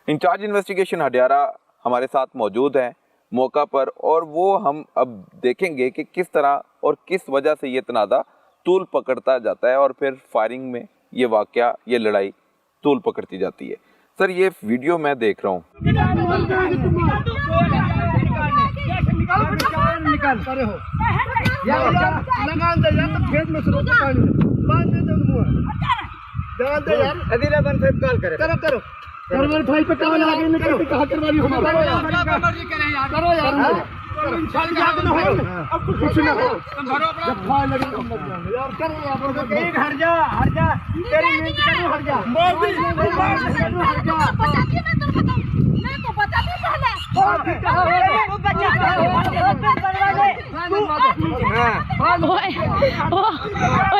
In charge investigation Hudiara हमारे साथ मौजूद हैं मौका पर, और वो हम अब देखेंगे कि किस तरह और किस वजह से ये तनाज़ा तूल पकड़ता जाता है और फिर फायरिंग में ये वाकया, ये लड़ाई तूल पकड़ती जाती है। सर, ये वीडियो मैं देख रहा हूँ।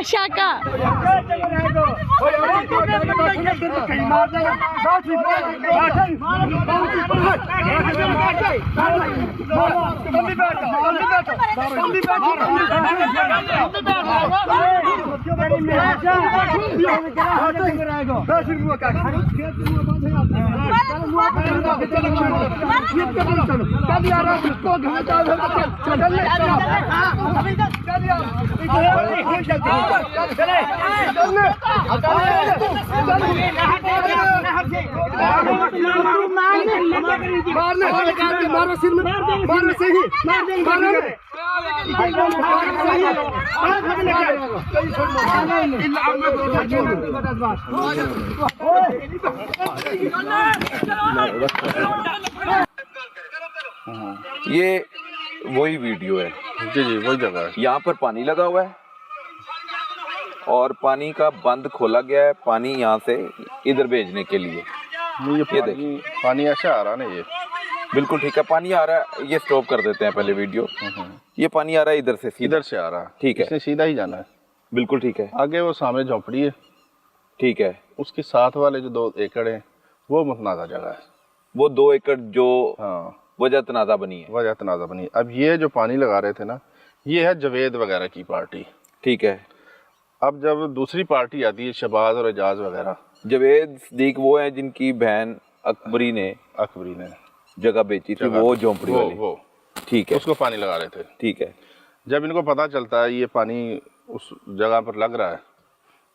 शाका ये वही वीडियो है। जी जी, वही जगह है। यहाँ पर पानी लगा हुआ है और पानी का बंद खोला गया है, पानी यहाँ से इधर भेजने के लिए। ये पानी ऐसा आ रहा है ना, ये बिल्कुल ठीक है, पानी आ रहा है। ये स्टॉप कर देते हैं पहले वीडियो। ये पानी आ रहा है इधर से, इधर से आ रहा है। ठीक है, इसने सीधा ही जाना है। बिल्कुल ठीक है। आगे वो सामने झोपड़ी है, ठीक है। उसके साथ वाले जो 2 एकड़ है वो मुतनाज़ा जगह है। वो 2 एकड़ जो हाँ वजह तनाज़ा बनी है। वजह तनाज़ा बनी। अब ये जो पानी लगा रहे थे ना, ये है जवेद वगैरह की पार्टी। ठीक है। अब जब दूसरी पार्टी आती है, शहबाज और एजाज वगैरह। जवेद सदीक वो है जिनकी बहन अकबरी ने जगह बेची थी, वो झोंपड़ी वाली। वो ठीक है, उसको पानी लगा रहे थे। ठीक है। जब इनको पता चलता है ये पानी उस जगह पर लग रहा है,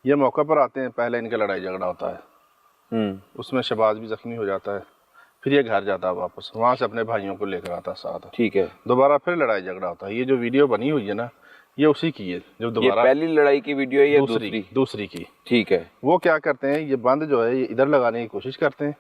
ये मौका पर आते हैं। पहले इनका लड़ाई झगड़ा होता है, उसमें शहबाज भी जख्मी हो जाता है। फिर ये घर जाता है वापस, वहाँ से अपने भाइयों को लेकर आता साथ। ठीक है। दोबारा फिर लड़ाई झगड़ा होता है। ये जो वीडियो बनी हुई है ना, ये उसी की है। जब दोबारा पहली लड़ाई की वीडियो है, ये दूसरी की। ठीक है। वो क्या करते हैं, ये बंद जो है ये इधर लगाने की कोशिश करते हैं।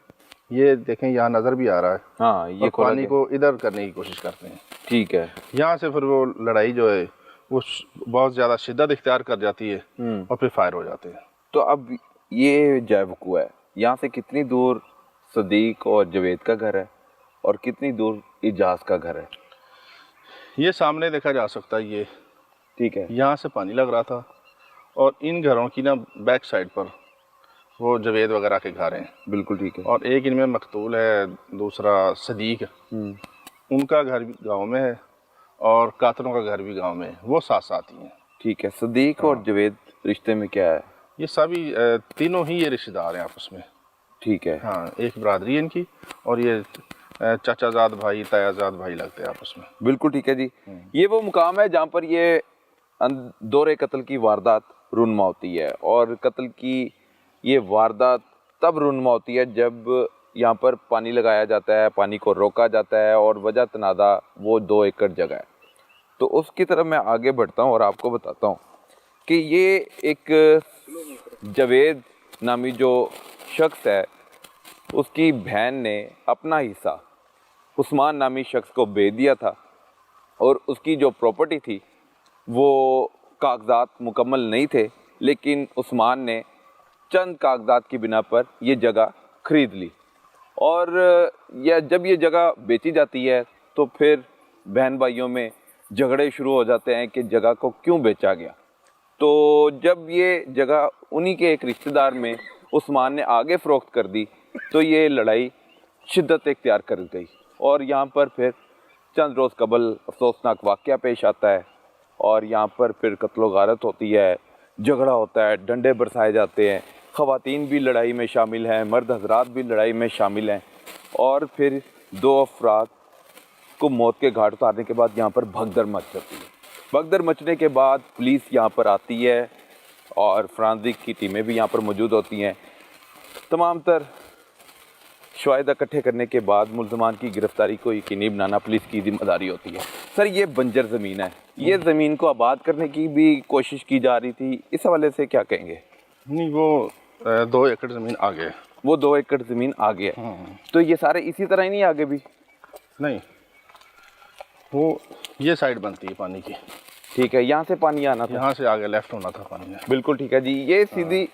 ये देखें, यहाँ नजर भी आ रहा है। हाँ, ये पानी को इधर करने की कोशिश करते हैं। ठीक है। यहाँ से फिर वो लड़ाई जो है वो बहुत ज्यादा शिद्दत इख्तियार कर जाती है और फिर फायर हो जाते हैं। तो अब ये जयवकू है, यहाँ से कितनी दूर सदीक और जवेद का घर है और कितनी दूर इजाज का घर है? ये सामने देखा जा सकता है। ये ठीक है। यहाँ से पानी लग रहा था और इन घरों की ना बैक साइड पर वो जवेद वगैरह के घर हैं। बिल्कुल ठीक है। और एक इनमें मकतूल है, दूसरा सदीक। उनका घर भी गांव में है और कातलों का घर भी गांव में है। वो साथ साथ ही हैं। ठीक है। सदीक और जवेद रिश्ते में क्या है? ये सभी तीनों ही ये रिश्तेदार हैं आपस में। ठीक है। हाँ, एक बरादरी है इनकी और ये चाचाजाद भाई, तायाजाद भाई लगते हैं आपस में। बिल्कुल ठीक है जी। ये वो मुकाम है जहाँ पर ये दौरे कत्ल की वारदात रूनुमा होती है, और कत्ल की ये वारदात तब रूनुमा होती है जब यहाँ पर पानी लगाया जाता है, पानी को रोका जाता है, और वजह तनाज़ा वो 2 एकड़ जगह है। तो उसकी तरफ मैं आगे बढ़ता हूँ और आपको बताता हूँ कि ये एक जवेद नामी जो शख्स है, उसकी बहन ने अपना हिस्सा उस्मान नामी शख्स को बेच दिया था, और उसकी जो प्रॉपर्टी थी वो कागजात मुकम्मल नहीं थे, लेकिन उस्मान ने चंद कागजात की बिना पर ये जगह ख़रीद ली। और जब ये जगह बेची जाती है तो फिर बहन भाइयों में झगड़े शुरू हो जाते हैं कि जगह को क्यों बेचा गया। तो जब ये जगह उन्हीं के एक रिश्तेदार में उस्मान ने आगे फ़रोख्त कर दी तो ये लड़ाई शिद्दत इख्तियार कर गई, और यहाँ पर फिर चंद रोज़ कबल अफसोसनाक वाक़या पेश आता है, और यहाँ पर फिर कत्लो गारत होती है, झगड़ा होता है, डंडे बरसाए जाते हैं, ख़वातीन भी लड़ाई में शामिल हैं, मर्द हजरात भी लड़ाई में शामिल हैं। और फिर 2 अफराद को मौत के घाट उतारने के बाद यहाँ पर भगदड़ मच जाती है। भगदड़ मचने के बाद पुलिस यहाँ पर आती है और फॉरेंसिक की टीमें भी यहाँ पर मौजूद होती हैं। तमाम तर शवाहिद इकट्ठे करने के बाद मुल्ज़मान की गिरफ्तारी को यकीनी बनाना पुलिस की जिम्मेदारी होती है। सर, ये बंजर ज़मीन है, ये ज़मीन को आबाद करने की भी कोशिश की जा रही थी, इस हवाले से क्या कहेंगे? नहीं, वो 2 एकड़ ज़मीन आगे है। वो 2 एकड़ ज़मीन आगे है, तो ये सारे इसी तरह ही नहीं आगे भी? नहीं, वो ये साइड बनती है पानी की। ठीक है, यहाँ से पानी आना था, यहाँ से आगे लेफ्ट होना था पानी में। बिल्कुल ठीक है जी। ये सीधी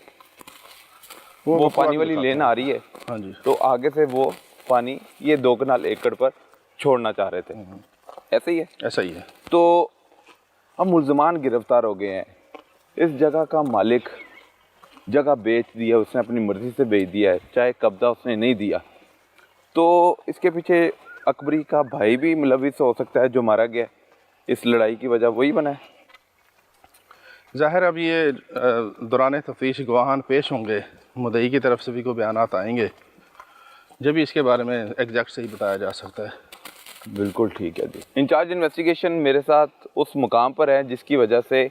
वो पानी वाली लेन आ रही है। हाँ जी। तो आगे से वो पानी ये 2 कनाल एकड़ पर छोड़ना चाह रहे थे, ऐसे ही है? ऐसा ही है। तो अब मुल्ज़मान गिरफ्तार हो गए हैं। इस जगह का मालिक जगह बेच दिया, उसने अपनी मर्ज़ी से बेच दिया है, चाहे कब्ज़ा उसने नहीं दिया, तो इसके पीछे अकबरी का भाई भी मुलविस हो सकता है जो मारा गया, इस लड़ाई की वजह वही बना है। ज़ाहिर अब ये दौरान तफ्तीश गवाहान पेश होंगे, मुद्दई की तरफ से भी कोई बयानात आएंगे, जब भी इसके बारे में एग्जैक्ट सही बताया जा सकता है। बिल्कुल ठीक है जी। इंचार्ज इन्वेस्टिगेशन मेरे साथ उस मुकाम पर है जिसकी वजह से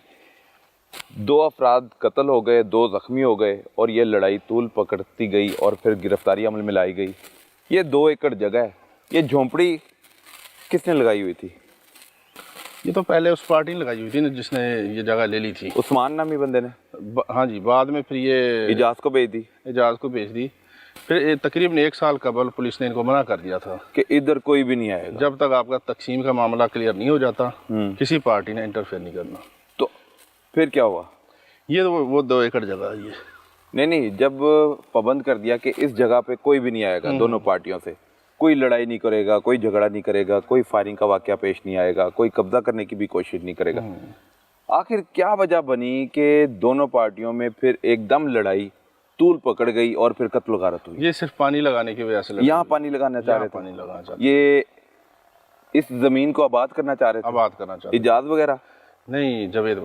2 अफराद कत्ल हो गए, 2 ज़ख्मी हो गए और ये लड़ाई तूल पकड़ती गई और फिर गिरफ्तारी अमल में लाई गई। ये 2 एकड़ जगह है, ये झोंपड़ी किसने लगाई हुई थी? ये तो पहले उस पार्टी ने लगाई हुई थी ना जिसने ये जगह ले ली थी, उस्मान नामी बंदे ने। हाँ जी, बाद में फिर ये इजाज़ को भेज दी। एजाज को भेज दी। फिर तकरीबन 1 साल कबल पुलिस ने इनको मना कर दिया था कि इधर कोई भी नहीं आएगा जब तक आपका तकसीम का मामला क्लियर नहीं हो जाता, किसी पार्टी ने इंटरफेयर नहीं करना। तो फिर क्या हुआ? ये तो वो 2 एकड़ जगह है ये। नहीं, जब पाबंद कर दिया कि इस जगह पे कोई भी नहीं आएगा, दोनों पार्टियों से कोई लड़ाई नहीं करेगा, कोई झगड़ा नहीं करेगा, कोई फायरिंग का वाकया पेश नहीं आएगा, कोई कब्जा करने की भी कोशिश नहीं करेगा, आखिर क्या वजह बनी कि दोनों पार्टियों में फिर एकदम लड़ाई तूल पकड़ गई और फिर कत्ल गारत हुई? ये सिर्फ पानी लगाने की वजह से यहाँ पानी लगाना चाह रहे थे, पानी लगाना चाहते, ये इस जमीन को आबाद करना चाह रहे थे, आबाद करना चाहते। इजाज़ वगैरह नहीं, जवेद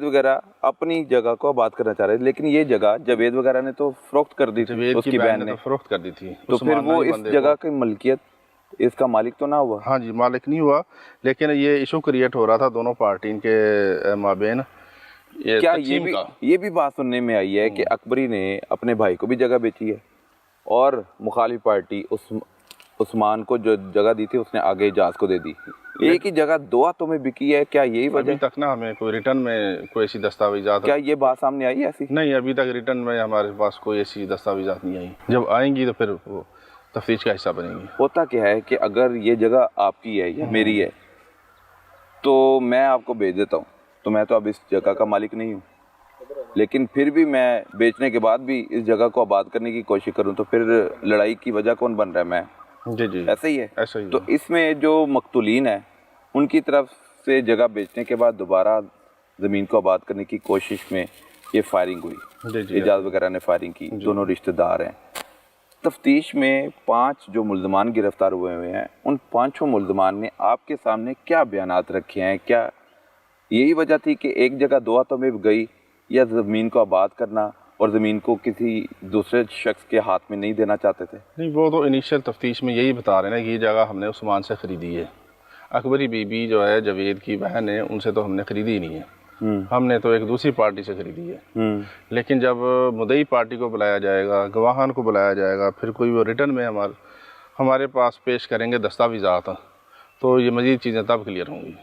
वगैरह अपनी जगह को आबाद करना चाह रहे थे, लेकिन ये जगह जवेद वगैरह ने तो फरोख्त कर दी थी, जवेद उसकी की बहन ने ने तो फरोख्त कर दी थी। तो फिर वो इस जगह की मलकियत, इसका मालिक तो ना हुआ? हाँ जी, मालिक नहीं हुआ, लेकिन ये इशू क्रिएट हो रहा था दोनों पार्टी के माबेन। क्या ये भी बात सुनने में आई है कि अकबरी ने अपने भाई को भी जगह बेची है और मुखालिफ पार्टी उस्मान को जो जगह दी थी उसने आगे इजाज़ को दे दी? एक ही जगह 2 हाथों में बिकी है, क्या यही वजह? अभी तक ना हमें कोई रिटर्न में कोई ऐसी दस्तावेजात, क्या ये बात सामने आई है ऐसी? नहीं, अभी तक रिटर्न में हमारे पास कोई ऐसी दस्तावेजात नहीं आई। जब आएंगी तो फिर वो तफ्तीश का हिस्सा बनेंगी। होता क्या है कि अगर ये जगह आपकी है या मेरी है तो मैं आपको बेच देता हूँ, तो मैं तो अब इस जगह का मालिक नहीं हूँ, लेकिन फिर भी मैं बेचने के बाद भी इस जगह को आबाद करने की कोशिश करूँ तो फिर लड़ाई की वजह कौन बन रहा है? मैं। जी, ऐसे ही है। ऐसा ही तो इसमें जो मकतूलीन है उनकी तरफ से जगह बेचने के बाद दोबारा ज़मीन को आबाद करने की कोशिश में ये फायरिंग हुई। इजाज़ वगैरह ने फायरिंग की, दोनों रिश्तेदार हैं। तफ्तीश में 5 जो मुल्ज़मान गिरफ्तार हुए हैं, उन 5 मुल्ज़मान ने आपके सामने क्या बयानात रखे हैं? क्या यही वजह थी कि एक जगह 2 हाथों में गई, या ज़मीन को आबाद करना और ज़मीन को किसी दूसरे शख्स के हाथ में नहीं देना चाहते थे? नहीं, वो तो इनिशियल तफ्तीश में यही बता रहे हैं कि ये जगह हमने उस्मान से ख़रीदी है। अकबरी बीबी जो है जवेद की बहन है, उनसे तो हमने ख़रीदी ही नहीं है, हमने तो एक दूसरी पार्टी से ख़रीदी है। लेकिन जब मुद्दई पार्टी को बुलाया जाएगा, गवाहान को बुलाया जाएगा, फिर कोई वो रिटर्न में हमारे पास पेश करेंगे दस्तावेज़ात, तो ये मज़ीद चीज़ें तब क्लियर होंगी।